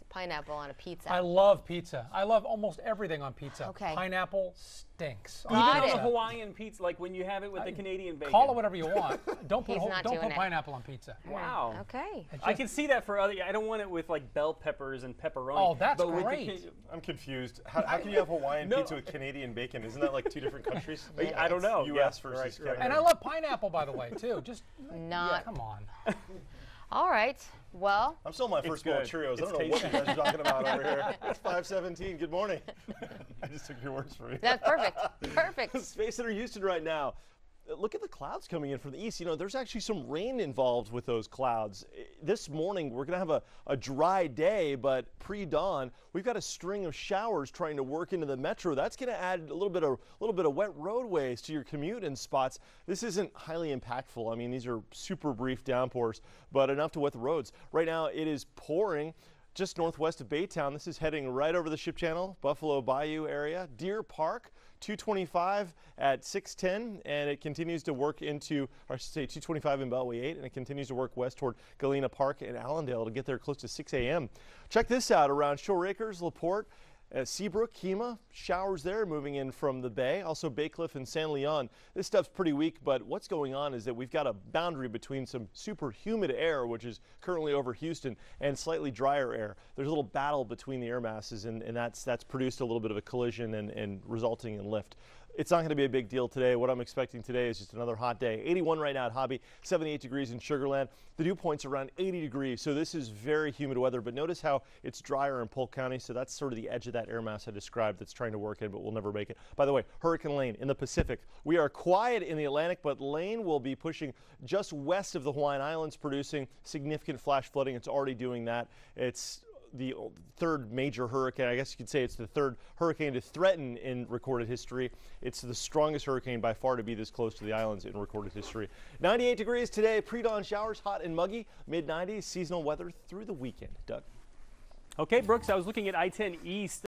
pineapple on a pizza? I love pizza. I love almost everything on pizza. Okay. Pineapple stinks. Even on the Hawaiian pizza, like when you have it with the Canadian bacon. Call it whatever you want. Don't put doing pineapple on pizza. Wow. Okay. I can see that for other. I don't want it with like bell peppers and pepperoni. Oh, that's but great. I'm confused. How can you have Hawaiian pizza with Canadian bacon? Isn't that like two different countries? I don't know. U.S. versus Canada. And I love pineapple, by the way, too. Just come on. All right. Well, I'm still on my first bowl of Cheerios. I don't know what you guys are talking about over here. It's 5:17. Good morning. I just took your words for you. that's perfect. Perfect. Space Center Houston right now. Look at the clouds coming in from the east. You know, there's actually some rain involved with those clouds. This morning, we're going to have a dry day, but pre-dawn, we've got a string of showers trying to work into the metro. That's going to add a little bit of wet roadways to your commute in spots. This isn't highly impactful. I mean, these are super brief downpours, but enough to wet the roads. Right now, it is pouring just northwest of Baytown. This is heading right over the Ship Channel, Buffalo Bayou area, Deer Park. 225 at 610, and it continues to work into, or I should say 225 in Beltway 8, and it continues to work west toward Galena Park and Allendale to get there close to 6 a.m. Check this out around Shore Acres, LaPorte, Seabrook, Kemah, showers there moving in from the bay. Also Baycliff and San Leon. This stuff's pretty weak, but what's going on is that we've got a boundary between some super humid air, which is currently over Houston, and slightly drier air. There's a little battle between the air masses, and that's produced a little bit of a collision and resulting in lift. It's not going to be a big deal today. What I'm expecting today is just another hot day. 81 right now at Hobby, 78 degrees in Sugar Land. The dew point's around 80 degrees, so this is very humid weather, but notice how it's drier in Polk County, so that's sort of the edge of that air mass I described that's trying to work in, but we'll never make it. By the way, Hurricane Lane in the Pacific. We are quiet in the Atlantic, but Lane will be pushing just west of the Hawaiian Islands, producing significant flash flooding. It's already doing that. It's the third major hurricane. I guess you could say it's the third hurricane to threaten in recorded history. It's the strongest hurricane by far to be this close to the islands in recorded history. 98 degrees today, pre-dawn showers, hot and muggy, mid-90s, seasonal weather through the weekend. Doug. Okay, Brooks, I was looking at I-10 East.